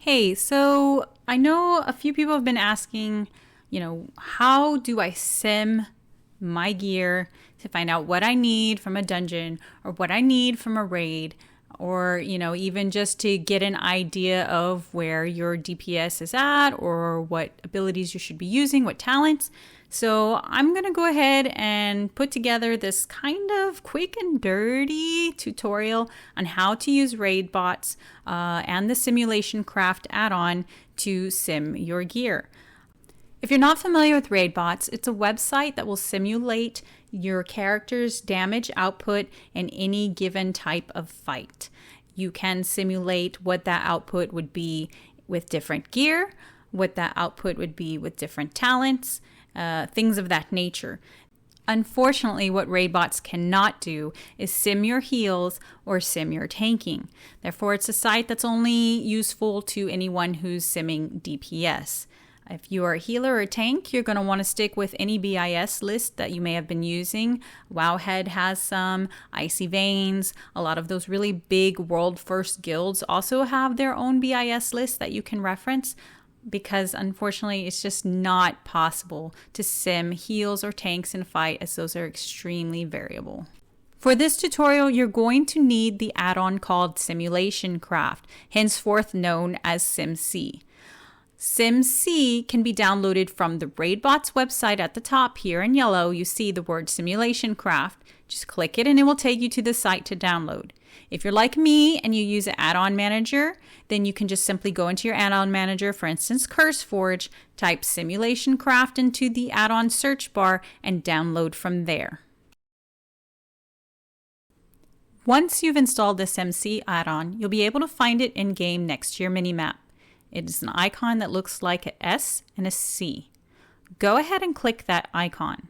Hey, so I know a few people have been asking, how do I sim my gear to find out what I need from a dungeon or what I need from a raid, or, even just to get an idea of where your DPS is at or what abilities you should be using, what talents. So I'm going to go ahead and put together this kind of quick and dirty tutorial on how to use Raidbots and the Simulation Craft add-on to sim your gear. If you're not familiar with Raidbots, it's a website that will simulate your character's damage output in any given type of fight. You can simulate what that output would be with different gear, what that output would be with different talents, things of that nature. Unfortunately, what Raidbots cannot do is sim your heals or sim your tanking. Therefore, it's a site that's only useful to anyone who's simming DPS. If you are a healer or a tank, you're going to want to stick with any BIS list that you may have been using. Wowhead has some, Icy Veins, a lot of those really big world first guilds also have their own BIS list that you can reference, because unfortunately it's just not possible to sim heals or tanks in a fight, as those are extremely variable. For this tutorial, you're going to need the add-on called Simulation Craft, henceforth known as SimC. SimC can be downloaded from the Raidbots website. At the top here in yellow, you see the word Simulation Craft. Just click it and it will take you to the site to download. If you're like me and you use an add-on manager, then you can just simply go into your add-on manager, for instance, CurseForge, type Simulation Craft into the add-on search bar and download from there. Once you've installed this SimC add-on, you'll be able to find it in-game next to your minimap. It is an icon that looks like an S and a C. Go ahead and click that icon.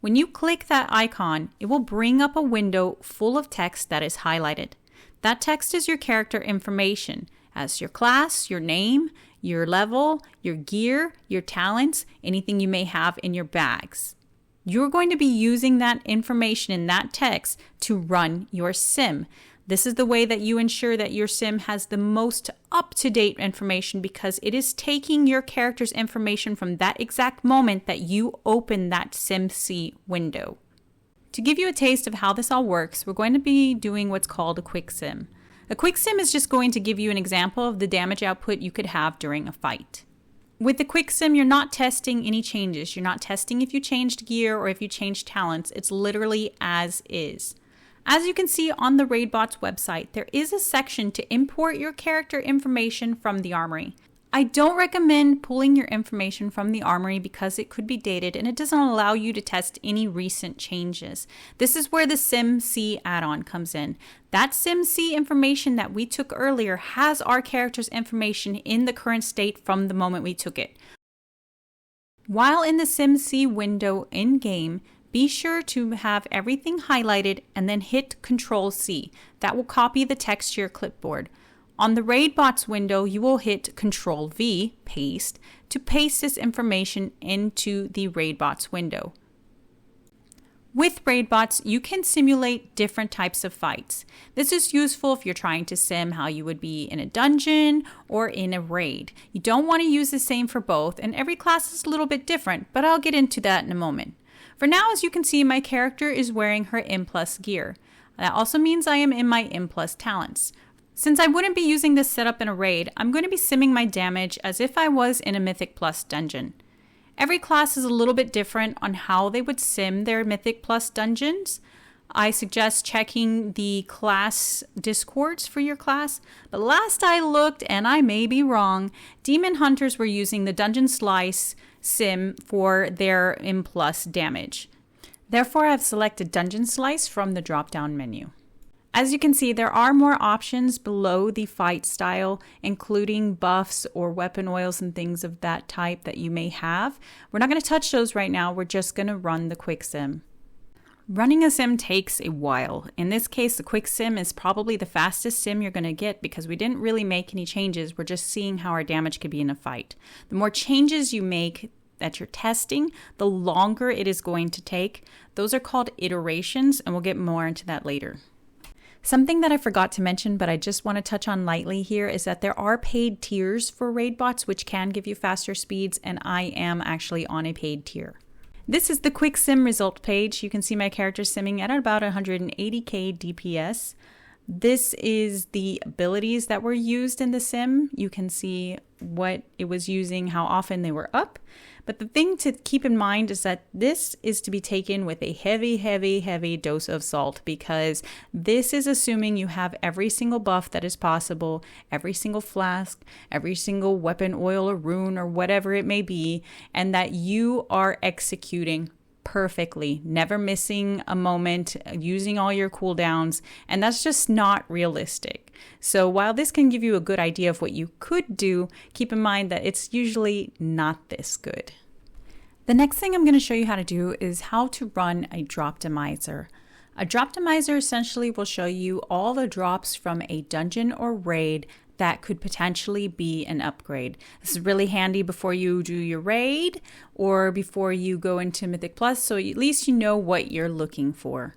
When you click that icon, it will bring up a window full of text that is highlighted. That text is your character information, as your class, your name, your level, your gear, your talents, anything you may have in your bags. You're going to be using that information in that text to run your sim. This is the way that you ensure that your sim has the most up-to-date information, because it is taking your character's information from that exact moment that you open that SimC window. To give you a taste of how this all works, we're going to be doing what's called a quick sim. A quick sim is just going to give you an example of the damage output you could have during a fight. With the quick sim, you're not testing any changes. You're not testing if you changed gear or if you changed talents. It's literally as is. As you can see on the Raidbots website, there is a section to import your character information from the armory. I don't recommend pulling your information from the armory because it could be dated and it doesn't allow you to test any recent changes. This is where the SimC add-on comes in. That SimC information that we took earlier has our character's information in the current state from the moment we took it. While in the SimC window in-game, be sure to have everything highlighted and then hit Control-C. That will copy the text to your clipboard. On the Raidbots window, you will hit Control-V, paste, to paste this information into the Raidbots window. With Raidbots, you can simulate different types of fights. This is useful if you're trying to sim how you would be in a dungeon or in a raid. You don't want to use the same for both, and every class is a little bit different, but I'll get into that in a moment. For now, as you can see, my character is wearing her M+ gear. That also means I am in my M+ talents. Since I wouldn't be using this setup in a raid, I'm going to be simming my damage as if I was in a Mythic Plus dungeon. Every class is a little bit different on how they would sim their Mythic Plus dungeons. I suggest checking the class discords for your class, but last I looked, and I may be wrong, Demon Hunters were using the Dungeon Slice sim for their M+ damage. Therefore, I've selected Dungeon Slice from the drop-down menu. As you can see, there are more options below the fight style, including buffs or weapon oils and things of that type that you may have. We're not going to touch those right now. We're just going to run the quick sim. Running a sim takes a while. In this case, the quick sim is probably the fastest sim you're going to get because we didn't really make any changes. We're just seeing how our damage could be in a fight. The more changes you make that you're testing, the longer it is going to take. Those are called iterations, and we'll get more into that later. Something that I forgot to mention, but I just want to touch on lightly here, is that there are paid tiers for Raidbots, which can give you faster speeds, and I am actually on a paid tier. This is the quick sim result page. You can see my character simming at about 180k DPS. This is the abilities that were used in the sim. You can see what it was using, how often they were up. But the thing to keep in mind is that this is to be taken with a heavy dose of salt, because this is assuming you have every single buff that is possible, every single flask, every single weapon, oil, or rune, or whatever it may be, and that you are executing perfectly, never missing a moment, using all your cooldowns, and that's just not realistic. So while this can give you a good idea of what you could do, keep in mind that it's usually not this good. The next thing I'm going to show you how to do is how to run a Droptimizer. A Droptimizer essentially will show you all the drops from a dungeon or raid that could potentially be an upgrade. This is really handy before you do your raid or before you go into Mythic Plus, so at least you know what you're looking for.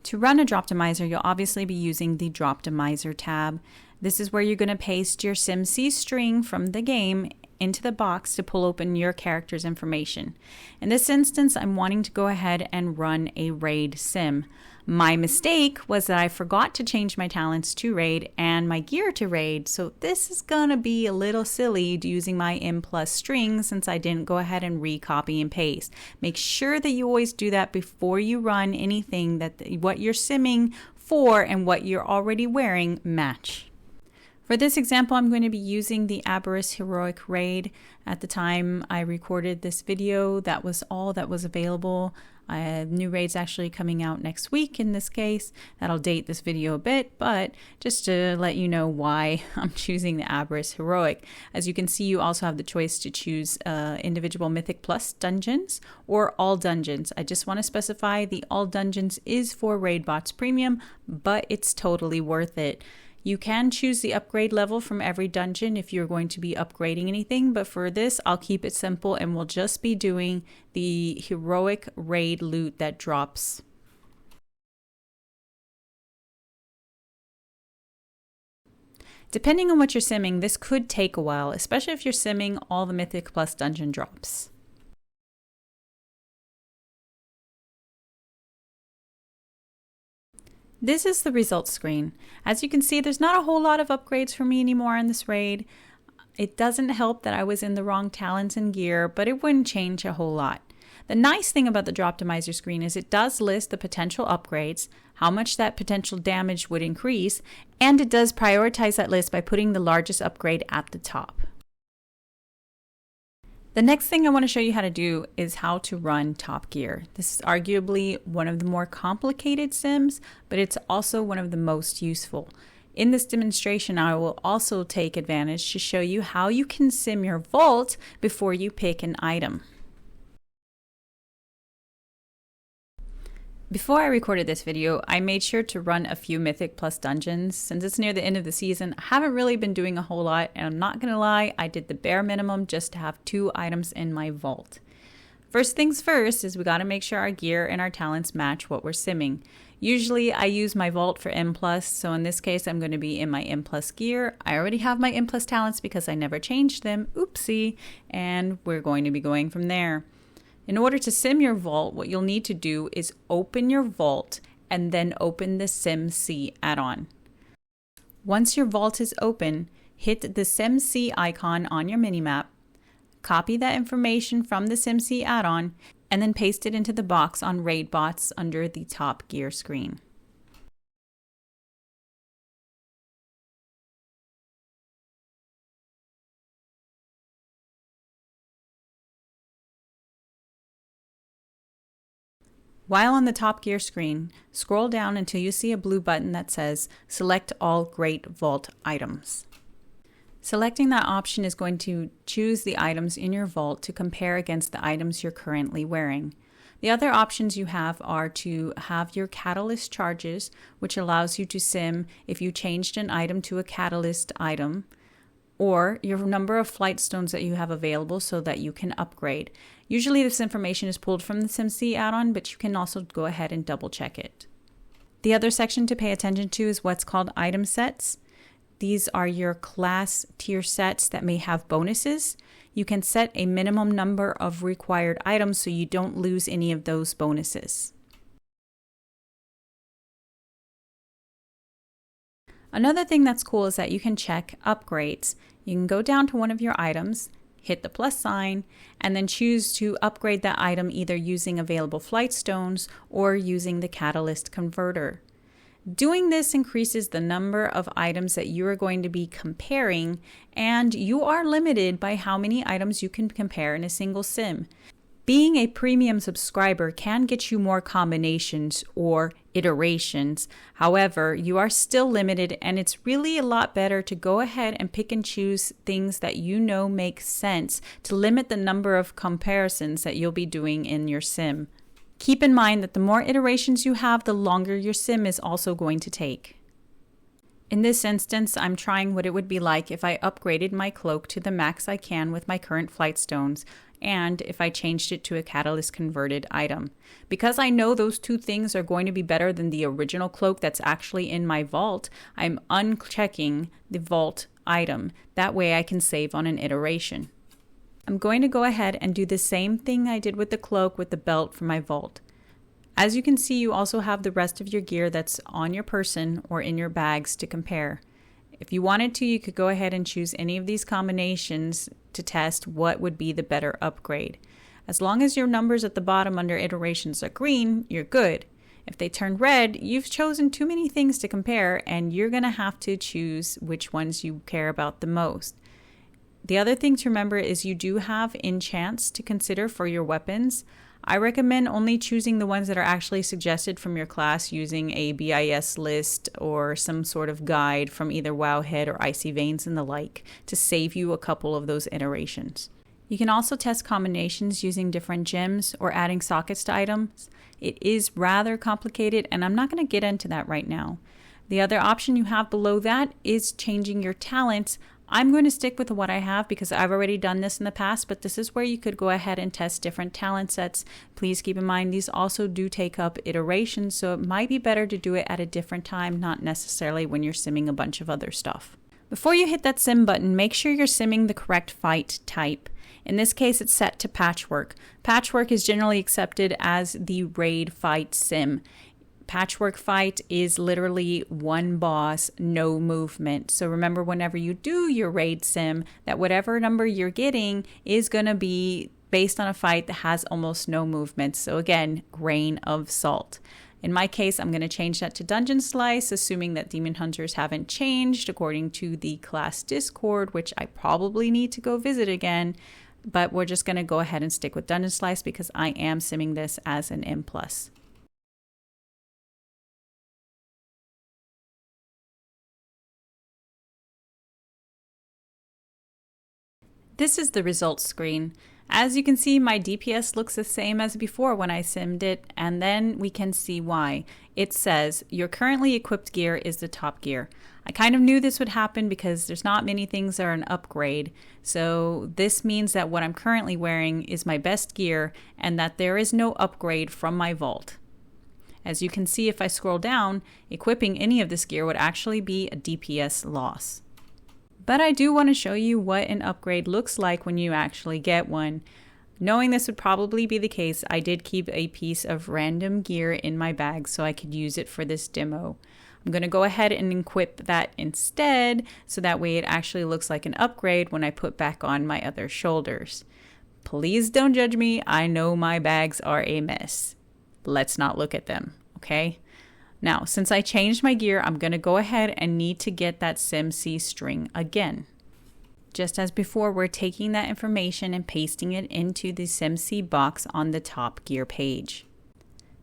To run a Droptimizer, you'll obviously be using the Droptimizer tab. This is where you're going to paste your SimC string from the game into the box to pull open your character's information. In this instance, I'm wanting to go ahead and run a raid sim. My mistake was that I forgot to change my talents to raid and my gear to raid, so this is gonna be a little silly using my M+ string since I didn't go ahead and recopy and paste. Make sure that you always do that before you run anything, that what you're simming for and what you're already wearing match. For this example, I'm going to be using the Aberrus Heroic Raid. At the time I recorded this video, that was all that was available. New raid's actually coming out next week in this case. That'll date this video a bit, but just to let you know why I'm choosing the Aberrus Heroic. As you can see, you also have the choice to choose individual Mythic Plus dungeons or all dungeons. I just want to specify the all dungeons is for Raidbots Premium, but it's totally worth it. You can choose the upgrade level from every dungeon if you're going to be upgrading anything, but for this, I'll keep it simple and we'll just be doing the heroic raid loot that drops. Depending on what you're simming, this could take a while, especially if you're simming all the Mythic Plus dungeon drops. This is the results screen. As you can see, there's not a whole lot of upgrades for me anymore in this raid. It doesn't help that I was in the wrong talents and gear, but it wouldn't change a whole lot. The nice thing about the Droptimizer screen is it does list the potential upgrades, how much that potential damage would increase, and it does prioritize that list by putting the largest upgrade at the top. The next thing I want to show you how to do is how to run Top Gear. This is arguably one of the more complicated sims, but it's also one of the most useful. In this demonstration, I will also take advantage to show you how you can sim your vault before you pick an item. Before I recorded this video, I made sure to run a few Mythic Plus dungeons. Since it's near the end of the season, I haven't really been doing a whole lot, and I'm not gonna lie, I did the bare minimum just to have 2 items in my vault. First things first is we gotta make sure our gear and our talents match what we're simming. Usually I use my vault for M+, so in this case I'm gonna be in my M+ gear. I already have my M+ talents because I never changed them, oopsie, and we're going to be going from there. In order to sim your vault, what you'll need to do is open your vault and then open the SimC add-on. Once your vault is open, hit the SimC icon on your minimap, copy that information from the SimC add-on, and then paste it into the box on Raidbots under the Top Gear screen. While on the Top Gear screen, scroll down until you see a blue button that says Select All Great Vault Items. Selecting that option is going to choose the items in your vault to compare against the items you're currently wearing. The other options you have are to have your catalyst charges, which allows you to sim if you changed an item to a catalyst item, or your number of flight stones that you have available so that you can upgrade. Usually this information is pulled from the SimC add-on, but you can also go ahead and double check it. The other section to pay attention to is what's called item sets. These are your class tier sets that may have bonuses. You can set a minimum number of required items so you don't lose any of those bonuses. Another thing that's cool is that you can check upgrades. You can go down to one of your items, hit the plus sign, and then choose to upgrade that item either using available flight stones or using the catalyst converter. Doing this increases the number of items that you are going to be comparing, and you are limited by how many items you can compare in a single sim. Being a premium subscriber can get you more combinations or iterations. However, you are still limited, and it's really a lot better to go ahead and pick and choose things that you know make sense to limit the number of comparisons that you'll be doing in your sim. Keep in mind that the more iterations you have, the longer your sim is also going to take. In this instance, I'm trying what it would be like if I upgraded my cloak to the max I can with my current flight stones, and if I changed it to a catalyst converted item. Because I know those two things are going to be better than the original cloak that's actually in my vault, I'm unchecking the vault item. That way I can save on an iteration. I'm going to go ahead and do the same thing I did with the cloak with the belt for my vault. As you can see, you also have the rest of your gear that's on your person or in your bags to compare. If you wanted to, you could go ahead and choose any of these combinations to test what would be the better upgrade. As long as your numbers at the bottom under iterations are green, you're good. If they turn red, you've chosen too many things to compare, and you're going to have to choose which ones you care about the most. The other thing to remember is you do have enchants to consider for your weapons. I recommend only choosing the ones that are actually suggested from your class using a BIS list or some sort of guide from either Wowhead or Icy Veins and the like to save you a couple of those iterations. You can also test combinations using different gems or adding sockets to items. It is rather complicated, and I'm not going to get into that right now. The other option you have below that is changing your talents. I'm going to stick with what I have because I've already done this in the past, but this is where you could go ahead and test different talent sets. Please keep in mind these also do take up iterations, so it might be better to do it at a different time, not necessarily when you're simming a bunch of other stuff. Before you hit that sim button, make sure you're simming the correct fight type. In this case, it's set to patchwork. Patchwork is generally accepted as the raid fight sim. Patchwork fight is literally one boss, no movement. So remember, whenever you do your raid sim, that whatever number you're getting is going to be based on a fight that has almost no movement. So again, grain of salt. In my case, I'm going to change that to Dungeon Slice, assuming that Demon Hunters haven't changed according to the class Discord, which I probably need to go visit again. But we're just going to go ahead and stick with Dungeon Slice because I am simming this as an M+. This is the results screen. As you can see, my DPS looks the same as before when I simmed it, and then we can see why. It says, your currently equipped gear is the top gear. I kind of knew this would happen because there's not many things that are an upgrade. So this means that what I'm currently wearing is my best gear and that there is no upgrade from my vault. As you can see, if I scroll down, equipping any of this gear would actually be a DPS loss. But I do want to show you what an upgrade looks like when you actually get one. Knowing this would probably be the case, I did keep a piece of random gear in my bag so I could use it for this demo. I'm going to go ahead and equip that instead, so that way it actually looks like an upgrade when I put back on my other shoulders. Please don't judge me, I know my bags are a mess. Let's not look at them, okay? Now, since I changed my gear, I'm going to go ahead and need to get that SimC string again. Just as before, we're taking that information and pasting it into the SimC box on the top gear page.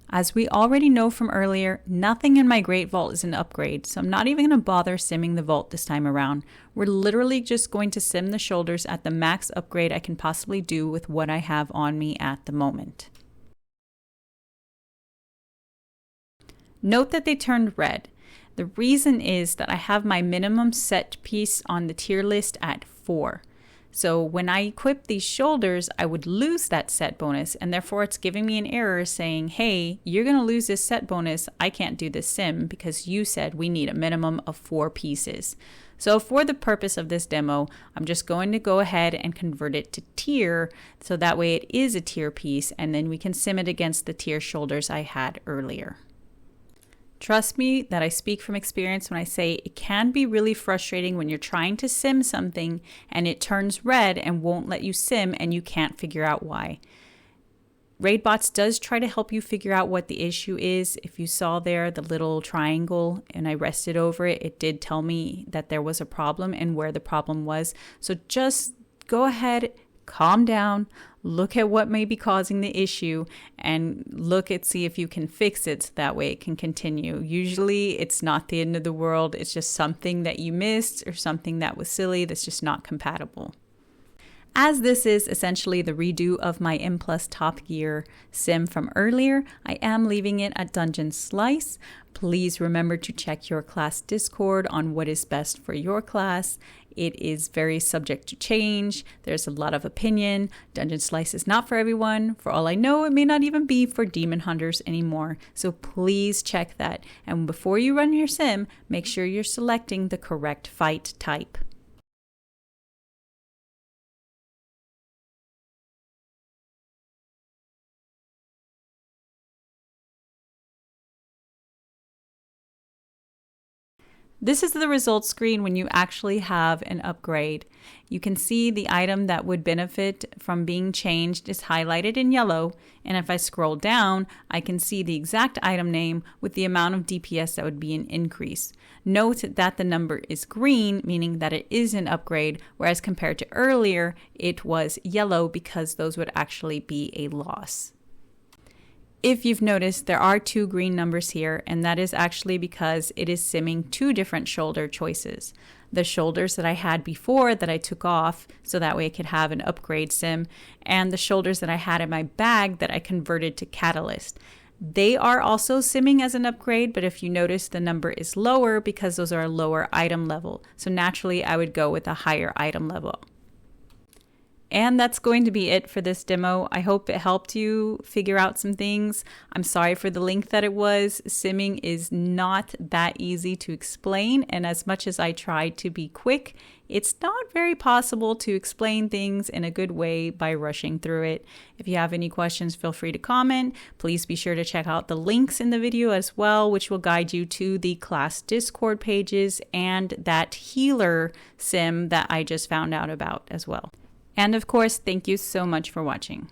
As we already know from earlier, nothing in my Great Vault is an upgrade, so I'm not even going to bother simming the vault this time around. We're literally just going to sim the shoulders at the max upgrade I can possibly do with what I have on me at the moment. Note that they turned red. The reason is that I have my minimum set piece on the tier list at 4. So when I equip these shoulders, I would lose that set bonus, and therefore it's giving me an error saying, hey, you're going to lose this set bonus. I can't do this sim because you said we need a minimum of 4 pieces. So for the purpose of this demo, I'm just going to go ahead and convert it to tier, so that way it is a tier piece, and then we can sim it against the tier shoulders I had earlier. Trust me that I speak from experience when I say it can be really frustrating when you're trying to sim something and it turns red and won't let you sim and you can't figure out why. Raidbots does try to help you figure out what the issue is. If you saw there the little triangle and I rested over it, it did tell me that there was a problem and where the problem was. So just go ahead, calm down, look at what may be causing the issue, and see if you can fix it so that way it can continue. Usually it's not the end of the world. It's just something that you missed or something that was silly that's just not compatible. As this is essentially the redo of my M+ Top Gear sim from earlier, I am leaving it at Dungeon Slice. Please remember to check your class Discord on what is best for your class. It is very subject to change. There's a lot of opinion. Dungeon Slice is not for everyone. For all I know, it may not even be for demon hunters anymore. So please check that. And before you run your sim, make sure you're selecting the correct fight type. This is the results screen when you actually have an upgrade. You can see the item that would benefit from being changed is highlighted in yellow, and if I scroll down, I can see the exact item name with the amount of DPS that would be an increase. Note that the number is green, meaning that it is an upgrade, whereas compared to earlier, it was yellow because those would actually be a loss. If you've noticed, there are 2 green numbers here, and that is actually because it is simming 2 different shoulder choices. The shoulders that I had before that I took off so that way I could have an upgrade sim, and the shoulders that I had in my bag that I converted to Catalyst. They are also simming as an upgrade, but if you notice, the number is lower because those are a lower item level. So naturally, I would go with a higher item level. And that's going to be it for this demo. I hope it helped you figure out some things. I'm sorry for the length that it was. Simming is not that easy to explain, and as much as I tried to be quick, it's not very possible to explain things in a good way by rushing through it. If you have any questions, feel free to comment. Please be sure to check out the links in the video as well, which will guide you to the class Discord pages and that healer sim that I just found out about as well. And of course, thank you so much for watching.